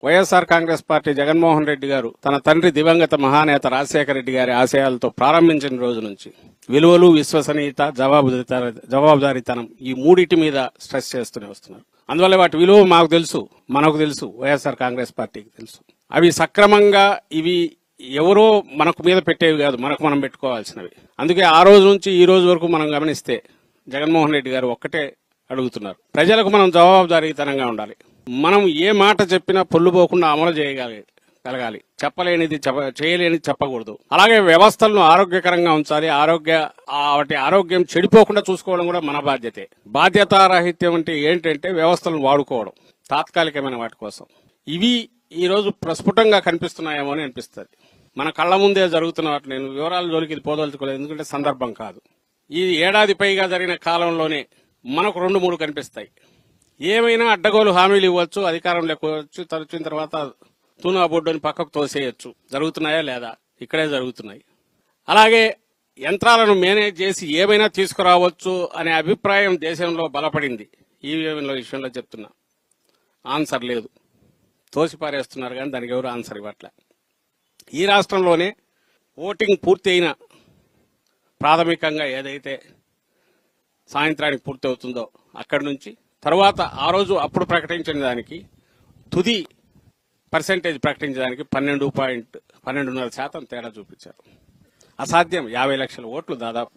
YSR Congress party Jaganmohan Reddy గారు తన తండ్రి దివంగత మహానేత రాజశేఖర రెడ్డి గారి ఆశయాలతో ప్రారంభించిన రోజు నుంచి విలువలు, విశ్వసనీయత, జవాబుదారీతనం ఈ మూడింటి మీద స్ట్రెస్ చేస్తూనే వస్తున్నారు. అందువల్ల వాటి విలువ మాకు తెలుసు, మనకు తెలుసు, వైఎస్ఆర్ కాంగ్రెస్ పార్టీకి తెలుసు. అవి సక్రమంగా ఇవి ఎవరో మనకు మీద పెట్టేవి కాదు, మనకు మనం పెట్టుకోవాల్సినవి. అందుకే ఆ రోజు నుంచి ఈ రోజు వరకు మనం గమనిస్తే జగన్మోహన్ రెడ్డి గారు ఒక్కటే అడుగుతున్నారు, ప్రజలకు మనం జవాబుదారీతనంగా ఉండాలి. మనం ఏ మాట చెప్పినా పొల్లుపోకుండా అమలు చేయగలగాలి. చెప్పలేనిది చేయలేనిది చెప్పకూడదు. అలాగే వ్యవస్థలను ఆరోగ్యకరంగా ఉంచాలి. వాటి ఆరోగ్యం చెడిపోకుండా చూసుకోవడం కూడా మన బాధ్యతే. బాధ్యతారాహిత్యం అంటే ఏంటంటే వ్యవస్థలను వాడుకోవడం తాత్కాలికమైన వాటి కోసం. ఇవి ఈ రోజు ప్రస్ఫుటంగా కనిపిస్తున్నాయేమో అని అనిపిస్తుంది. మన కళ్ల ముందే జరుగుతున్న వాటి నేను వివరాల జోలికి ఇది పోదలుచుకోలేదు, ఎందుకంటే సందర్భం కాదు. ఈ ఏడాది పైగా జరిగిన కాలంలోనే మనకు 2-3 కనిపిస్తాయి. ఏమైనా అడ్డగోలు హామీలు ఇవ్వచ్చు, అధికారం లేకపోవచ్చు, తరచిన తర్వాత తూనా బొడ్డుని పక్కకు తోసేయచ్చు. జరుగుతున్నాయా లేదా? ఇక్కడే జరుగుతున్నాయి. అలాగే యంత్రాలను మేనేజ్ చేసి ఏమైనా తీసుకురావచ్చు అనే అభిప్రాయం దేశంలో బలపడింది. ఈవీఎంల విషయంలో చెప్తున్నా, ఆన్సర్ లేదు, తోసిపారేస్తున్నారు కానీ దానికి ఎవరు ఆన్సర్ ఇవ్వట్లే. ఈ రాష్ట్రంలోనే ఓటింగ్ పూర్తి అయిన ప్రాథమికంగా ఏదైతే సాయంత్రానికి పూర్తి అవుతుందో అక్కడి నుంచి తర్వాత ఆ రోజు అప్పుడు ప్రకటించిన దానికి తుది పర్సెంటేజ్ ప్రకటించడానికి 12.5% తేడా చూపించారు. అసాధ్యం. 50 లక్షల ఓట్లు దాదాపు.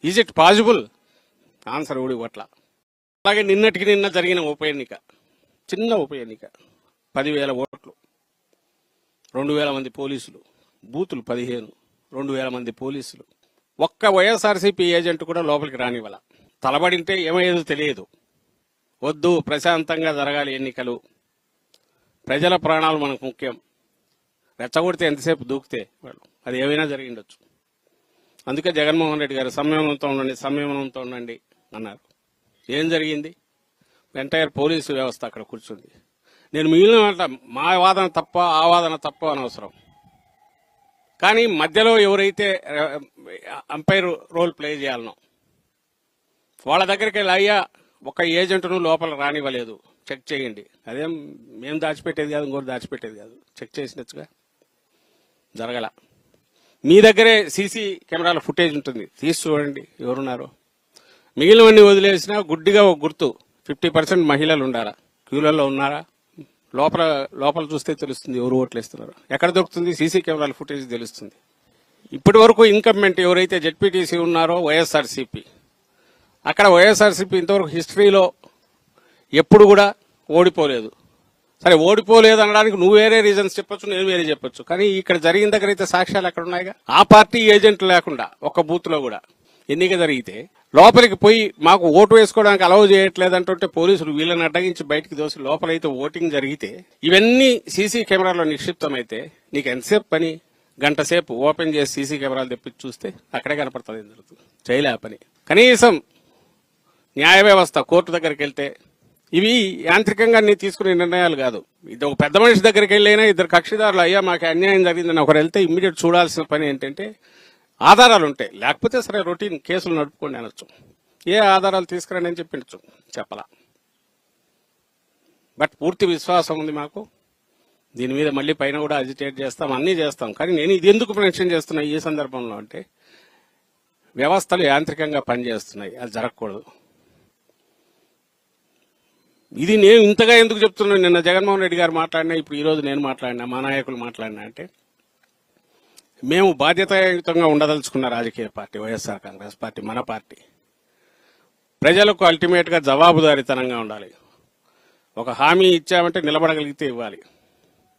Is it possible? ఆన్సర్ ఊడి ఓట్ల. అలాగే నిన్నటికి నిన్న జరిగిన ఉప ఎన్నిక, చిన్న ఉప ఎన్నిక, 10,000 ఓట్లు, 2,000 మంది పోలీసులు, బూతులు 15, 2,000 మంది పోలీసులు. ఒక్క వైఎస్ఆర్సీపీ ఏజెంట్ కూడా లోపలికి రానివ్వాల. తలబడింటే ఏమయ్యేదో తెలియదు. వద్దు, ప్రశాంతంగా జరగాలి ఎన్నికలు, ప్రజల ప్రాణాలు మనకు ముఖ్యం. రెచ్చగొడితే ఎంతసేపు దూకితే వాళ్ళు అది ఏమైనా జరిగిండొచ్చు. అందుకే జగన్మోహన్ రెడ్డి గారు సంయమనంతో ఉండండి అన్నారు. ఏం జరిగింది? ఎంటైర్ పోలీసు వ్యవస్థ అక్కడ కూర్చుంది. నేను మిగిలిన మా వాదన తప్ప, ఆ వాదన తప్ప అనవసరం. కానీ మధ్యలో ఎవరైతే అంపైర్ రోల్ ప్లే చేయాలనో వాళ్ళ దగ్గరికి వెళ్ళి, అయ్యా ఒక ఏజెంట్ను లోపల రానివ్వలేదు, చెక్ చేయండి. అదేం మేము దాచిపెట్టేది కాదు, ఇంకోటి దాచిపెట్టేది కాదు. చెక్ చేసినట్టుగా జరగల. మీ దగ్గరే సీసీ కెమెరాల ఫుటేజ్ ఉంటుంది, తీసి చూడండి ఎవరున్నారో. మిగిలినవన్నీ వదిలేసినా గుడ్డిగా ఒక గుర్తు, 50% మహిళలు ఉండారా, క్యూలలో ఉన్నారా, లోపల చూస్తే తెలుస్తుంది ఎవరు ఓట్లు వేస్తున్నారు. ఎక్కడ దొరుకుతుంది? సీసీ కెమెరాల ఫుటేజ్ తెలుస్తుంది. ఇప్పటి వరకు ఇన్కంబెంట్ ఎవరైతే జెడ్పీటీసీ ఉన్నారో వైఎస్ఆర్సీపీ, అక్కడ వైఎస్ఆర్సీపీ ఇంతవరకు హిస్టరీలో ఎప్పుడు కూడా ఓడిపోలేదు. సరే, ఓడిపోలేదు అనడానికి నువ్వు వేరే రీజన్స్ చెప్పొచ్చు, నేను వేరే చెప్పొచ్చు. కానీ ఇక్కడ జరిగిన దగ్గర అయితే సాక్ష్యాలు ఎక్కడ ఉన్నాయిగా. ఆ పార్టీ ఏజెంట్ లేకుండా ఒక్క బూత్ లో కూడా ఎన్నిక జరిగితే లోపలికి పోయి మాకు ఓటు వేసుకోవడానికి అలౌ చేయట్లేదంటుంటే పోలీసులు వీళ్ళని అడ్డగించి బయటికి దోసి లోపలైతే ఓటింగ్ జరిగితే ఇవన్నీ సీసీ కెమెరాలో నిక్షిప్తమైతే నీకు ఎంతసేపు పని? గంట సేపు ఓపెన్ చేసి సీసీ కెమెరాలు తెప్పించి చూస్తే అక్కడే కనపడుతుంది ఏం జరుగుతుంది. చేయలే పని. కనీసం న్యాయ వ్యవస్థ కోర్టు దగ్గరికి వెళ్తే ఇవి యాంత్రికంగా నీ తీసుకునే నిర్ణయాలు కాదు. ఇది ఒక పెద్ద మనిషి దగ్గరికి వెళ్ళైనా ఇద్దరు కక్షిదారులు, అయ్యా మాకు అన్యాయం జరిగిందని ఒకరు వెళ్తే ఇమ్మీడియట్ చూడాల్సిన పని ఏంటంటే ఆధారాలు ఉంటాయి. లేకపోతే సరే రొటీన్ కేసులు నడుపుకోండి అనొచ్చు. ఏ ఆధారాలు తీసుకురండి అని చెప్పిండొచ్చు, చెప్పలా. బట్ పూర్తి విశ్వాసం ఉంది మాకు. దీని మీద మళ్ళీ పైన కూడా అజిటేట్ చేస్తాం, అన్నీ చేస్తాం. కానీ నేను ఇది ఎందుకు మెన్షన్ చేస్తున్నా ఈ సందర్భంలో అంటే వ్యవస్థలు యాంత్రికంగా పనిచేస్తున్నాయి, అది జరగకూడదు. ఇది నేను ఇంతగా ఎందుకు చెప్తున్నాను? నిన్న జగన్మోహన్ రెడ్డి గారు మాట్లాడినా, ఇప్పుడు ఈరోజు నేను మాట్లాడినా, మా నాయకులు మాట్లాడినా అంటే మేము బాధ్యతాయుతంగా ఉండదలుచుకున్న రాజకీయ పార్టీ వైఎస్ఆర్ కాంగ్రెస్ పార్టీ, మన పార్టీ. ప్రజలకు అల్టిమేట్ గా జవాబుదారీతనంగా ఉండాలి. ఒక హామీ ఇచ్చామంటే నిలబడగలిగితే ఇవ్వాలి,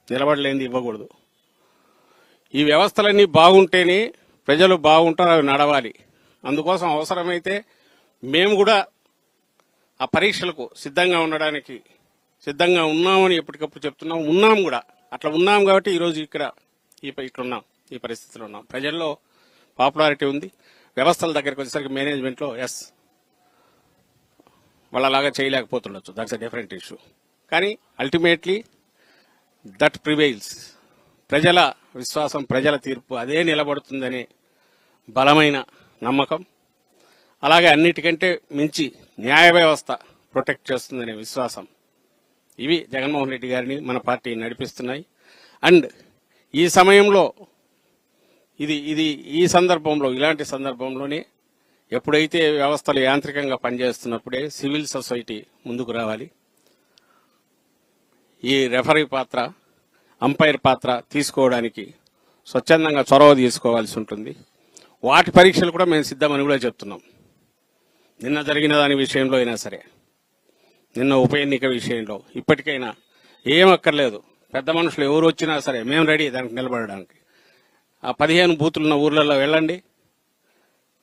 నిలబడలేనిది ఇవ్వకూడదు. ఈ వ్యవస్థలన్నీ బాగుంటేనే ప్రజలు బాగుంటారు, అవి నడవాలి. అందుకోసం అవసరమైతే మేము కూడా ఆ పరీక్షలకు సిద్ధంగా ఉండడానికి సిద్ధంగా ఉన్నామని ఎప్పటికప్పుడు చెప్తున్నాం. ఉన్నాం కూడా, అట్లా ఉన్నాం కాబట్టి ఈరోజు ఇట్లున్నాం, ఈ పరిస్థితిలో ఉన్నాం. ప్రజల్లో పాపులారిటీ ఉంది. వ్యవస్థల దగ్గరికి వచ్చేసరికి మేనేజ్మెంట్లో వాళ్ళలాగా చేయలేకపోతుండొచ్చు, దట్స్ ఎ డిఫరెంట్ ఇష్యూ. కానీ అల్టిమేట్లీ దట్ ప్రివైల్స్. ప్రజల విశ్వాసం, ప్రజల తీర్పు అదే నిలబడుతుందనే బలమైన నమ్మకం. అలాగే అన్నిటికంటే మించి న్యాయ వ్యవస్థ ప్రొటెక్ట్ చేస్తుందనే విశ్వాసం. ఇవి జగన్మోహన్ రెడ్డి గారిని మన పార్టీ నడిపిస్తున్నాయి. అండ్ ఈ సమయంలో ఈ సందర్భంలో, ఇలాంటి సందర్భంలోనే ఎప్పుడైతే వ్యవస్థలు యాంత్రికంగా పనిచేస్తున్నప్పుడే సివిల్ సొసైటీ ముందుకు రావాలి. ఈ రెఫరీ పాత్ర, అంపైర్ పాత్ర తీసుకోవడానికి స్వచ్ఛందంగా చొరవ తీసుకోవాల్సి ఉంటుంది. వాటి పరీక్షలు కూడా మేము సిద్ధమని కూడా చెప్తున్నాం. నిన్న జరిగిన దాని విషయంలో అయినా సరే, నిన్న ఉప ఎన్నిక విషయంలో ఇప్పటికైనా ఏం అక్కర్లేదు, పెద్ద మనుషులు ఎవరు వచ్చినా సరే మేము రెడీ దానికి నిలబడడానికి. ఆ 15 బూతులున్న ఊర్లలో వెళ్ళండి,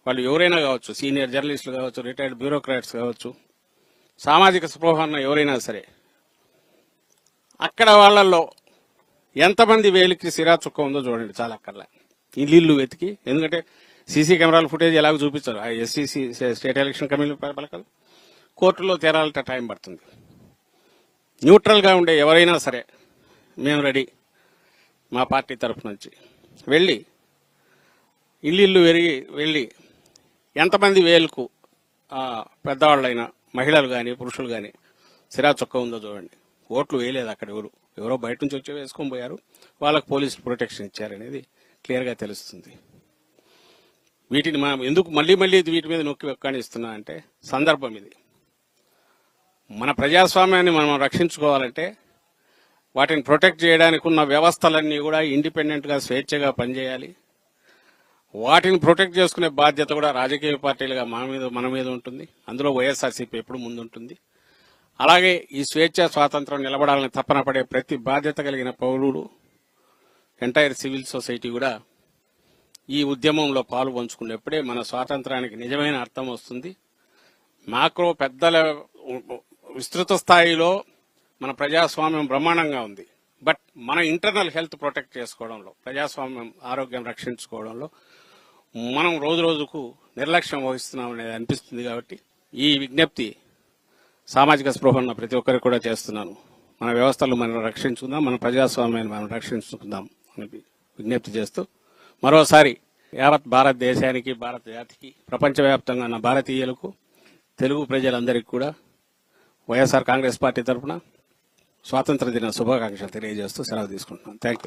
వాళ్ళు ఎవరైనా కావచ్చు, సీనియర్ జర్నలిస్టులు కావచ్చు, రిటైర్డ్ బ్యూరోక్రాట్స్ కావచ్చు, సామాజిక స్పృహ ఉన్న ఎవరైనా సరే, అక్కడ వాళ్ళల్లో ఎంతమంది వేలికి సిరా చుక్క ఉందో చూడండి. చాలా అక్కర్లే ఇల్లు వెతికి, ఎందుకంటే సీసీ కెమెరాల ఫుటేజ్ ఎలాగ చూపించారు. ఆ ఎస్సీసీ స్టేట్ ఎలక్షన్ కమిషన్ పలకలు కోర్టులో తేరాలంటే టైం పడుతుంది. న్యూట్రల్గా ఉండే ఎవరైనా సరే మేము రెడీ. మా పార్టీ తరఫు నుంచి వెళ్ళి ఇల్లు వెళ్ళి ఎంతమంది వేలుకు పెద్దవాళ్ళైనా మహిళలు కానీ పురుషులు కానీ సిరా చొక్క ఉందో చూడండి. ఓట్లు వేయలేదు అక్కడ, ఎవరో బయట నుంచి వచ్చి వేసుకొని పోయారు, వాళ్ళకు పోలీసులు ప్రొటెక్షన్ ఇచ్చారనేది క్లియర్గా తెలుస్తుంది. వీటిని మనం ఎందుకు మళ్ళీ వీటి మీద నొక్కి వెక్కానిస్తున్నా అంటే, సందర్భం ఇది. మన ప్రజాస్వామ్యాన్ని మనం రక్షించుకోవాలంటే వాటిని ప్రొటెక్ట్ చేయడానికి ఉన్న వ్యవస్థలన్నీ కూడా ఇండిపెండెంట్గా స్వేచ్ఛగా పనిచేయాలి. వాటిని ప్రొటెక్ట్ చేసుకునే బాధ్యత కూడా రాజకీయ పార్టీలుగా మన మీద ఉంటుంది. అందులో వైఎస్ఆర్సీపీ ఎప్పుడు ముందుంటుంది. అలాగే ఈ స్వేచ్ఛ స్వాతంత్రం నిలబడాలని తపన పడే ప్రతి బాధ్యత కలిగిన పౌరుడు, ఎంటైర్ సివిల్ సొసైటీ కూడా ఈ ఉద్యమంలో పాలు పంచుకున్నప్పుడే మన స్వాతంత్రానికి నిజమైన అర్థం వస్తుంది. మాక్రో పెద్దల విస్తృత స్థాయిలో మన ప్రజాస్వామ్యం బ్రహ్మాండంగా ఉంది. బట్ మన ఇంటర్నల్ హెల్త్ ప్రొటెక్ట్ చేసుకోవడంలో, ప్రజాస్వామ్యం ఆరోగ్యం రక్షించుకోవడంలో మనం రోజు రోజుకు నిర్లక్ష్యం వహిస్తున్నాం అనేది అనిపిస్తుంది. కాబట్టి ఈ విజ్ఞప్తి సామాజిక స్పృహ ఉన్న ప్రతి ఒక్కరికి కూడా చేస్తున్నాను. మన వ్యవస్థలు మనం రక్షించుకుందాం, మన ప్రజాస్వామ్యాన్ని మనం రక్షించుకుందాం అని విజ్ఞప్తి చేస్తూ మరోసారి యావత్ భారతదేశానికి, భారత జాతికి, ప్రపంచవ్యాప్తంగా ఉన్న భారతీయులకు, తెలుగు ప్రజలందరికీ కూడా వైఎస్ఆర్ కాంగ్రెస్ పార్టీ తరఫున స్వాతంత్ర దిన శుభాకాంక్షలు తెలియజేస్తూ సెలవు తీసుకుంటున్నాను. Thank you.